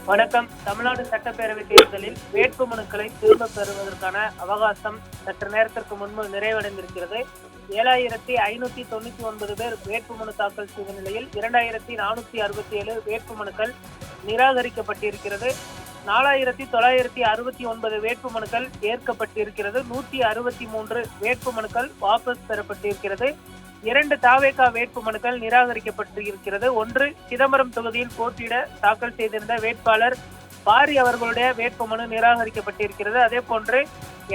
வணக்கம். தமிழ்நாடு சட்டப்பேரவை தேர்தலில் வேட்புமனுக்களை திரும்ப பெறுவதற்கான அவகாசம் சற்று நேரத்திற்கு முன்பு நிறைவடைந்திருக்கிறது. 7599 பேர் வேட்புமனு தாக்கல் செய்த நிலையில் 2467 வேட்புமனுக்கள் நிராகரிக்கப்பட்டிருக்கிறது. 4969 வேட்புமனுக்கள் ஏற்கப்பட்டிருக்கிறது. 163 வேட்புமனுக்கள் வாபஸ் பெறப்பட்டிருக்கிறது. 2 தாவேகா வேட்புமனுக்கள் நிராகரிக்கப்பட்டிருக்கிறது. 1 சிதம்பரம் தொகுதியில் போட்டியிட தாக்கல் செய்திருந்த வேட்பாளர் பாரி அவர்களுடைய வேட்புமனு நிராகரிக்கப்பட்டிருக்கிறது. அதே போன்று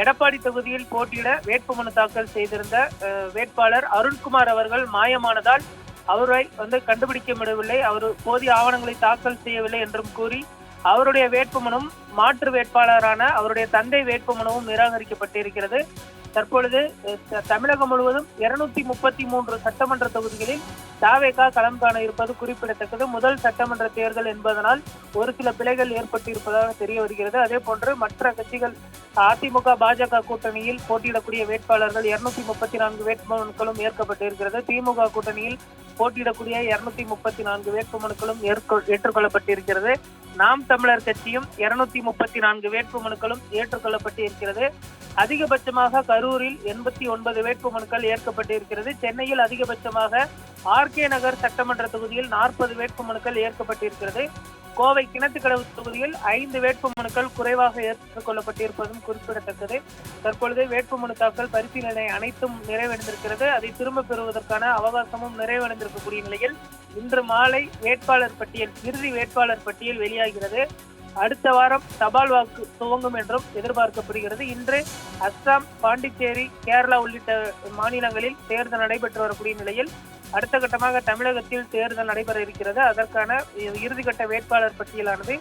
எடப்பாடி தொகுதியில் போட்டியிட வேட்புமனு தாக்கல் செய்திருந்த வேட்பாளர் அருண்குமார் அவர்கள் மாயமானதால் அவரை கண்டுபிடிக்க முடியவில்லை, அவர் போதிய ஆவணங்களை தாக்கல் செய்யவில்லை என்றும் கூறி அவருடைய வேட்புமனும் மாற்று வேட்பாளரான அவருடைய தந்தை வேட்புமனுவும் நிராகரிக்கப்பட்டிருக்கிறது. தற்பொழுது தமிழகம் முழுவதும் 233 சட்டமன்ற தொகுதிகளில் தாவேகா களம் காண இருப்பது குறிப்பிடத்தக்கது. முதல் சட்டமன்ற தேர்தல் என்பதனால் ஒரு சில பிழைகள் ஏற்பட்டிருப்பதாக தெரிய வருகிறது. அதே போன்று மற்ற கட்சிகள் அதிமுக பாஜக கூட்டணியில் போட்டியிடக்கூடிய வேட்பாளர்கள் 234 வேட்புமனுக்களும் ஏற்கப்பட்டிருக்கிறது. திமுக கூட்டணியில் போட்டியிடக்கூடிய 234 வேட்புமனுக்களும் ஏற்றுக்கொள்ளப்பட்டிருக்கிறது. நாம் தமிழர் கட்சியும் 234 வேட்புமனுக்களும் ஏற்றுக்கொள்ளப்பட்டு இருக்கிறது. அதிகபட்சமாக கரூரில் 89 வேட்புமனுக்கள் ஏற்கப்பட்டிருக்கிறது. சென்னையில் அதிகபட்சமாக ஆர்கே நகர் சட்டமன்ற தொகுதியில் 40 வேட்புமனுக்கள் ஏற்கப்பட்டிருக்கிறது. கோவை கிணத்துக்கடவு தொகுதியில் 5 வேட்புமனுக்கள் குறைவாக ஏற்றுக்கொள்ளப்பட்டிருப்பதும் குறிப்பிடத்தக்கது. தற்பொழுது வேட்புமனு தாக்கல் பரிசீலனை அனைத்தும் நிறைவடைந்திருக்கிறது. அதை திரும்ப பெறுவதற்கான அவகாசமும் நிறைவடைந்திருக்கக்கூடிய நிலையில் இன்று மாலை இறுதி வேட்பாளர் பட்டியல் வெளியாகிறது. அடுத்த வாரம் தபால் வாக்கு துவங்கும் என்றும் எதிர்பார்க்கப்படுகிறது. இன்று அஸ்ஸாம், பாண்டிச்சேரி, கேரளா உள்ளிட்ட மாநிலங்களில் தேர்தல் நடைபெற்று வரக்கூடிய நிலையில் அடுத்த கட்டமாக தமிழகத்தில் தேர்தல் நடைபெற இருக்கிறது. அதற்கான இறுதிக்கட்ட வேட்பாளர் பட்டியலானது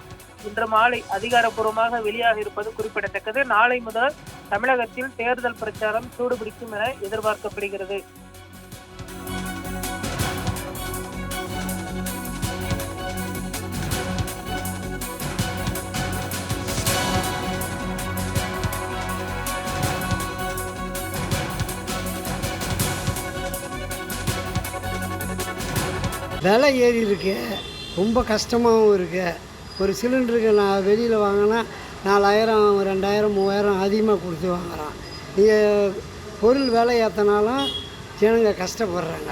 இன்று மாலை அதிகாரப்பூர்வமாக வெளியாக இருப்பது குறிப்பிடத்தக்கது. நாளை முதல் தமிழகத்தில் தேர்தல் பிரச்சாரம் சூடுபிடிக்கும் என எதிர்பார்க்கப்படுகிறது. விலை ஏறி இருக்கு, ரொம்ப கஷ்டமாகவும் இருக்குது. ஒரு சிலிண்டருக்கு நான் வெளியில் வாங்கினா 4000, 2000, 3000 அதிகமாக கொடுத்து வாங்குகிறோம். நீங்கள் பொருள் விலை ஏற்றினாலும் ஜனங்க கஷ்டப்படுறாங்க.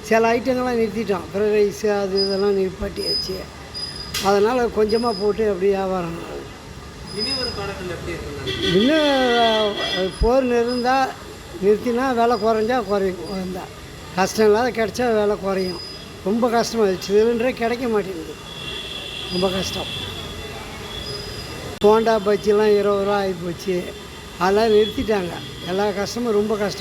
சில ஐட்டங்கள்லாம் நிறுத்திட்டோம், ஃப்ரைட் ரைஸு அது இதெல்லாம் நிற்பாட்டியாச்சு. அதனால் கொஞ்சமாக போட்டு அப்படி வியாபாரம் இன்னும் போர் நிறுத்தினா விலை குறைஞ்சா குறையும். கஷ்டம் இல்லாத கிடைச்சா விலை குறையும். ரொம்ப கஷ்டமாகிடுச்சு, சிலிண்டரே கிடைக்க மாட்டேங்குது, ரொம்ப கஷ்டம். போண்டா பஜ்ஜிலாம் 20 ரூபா ஆகிப்போச்சு, அதெல்லாம் நிறுத்திட்டாங்க. எல்லா கஷ்டமும் ரொம்ப கஷ்டம்.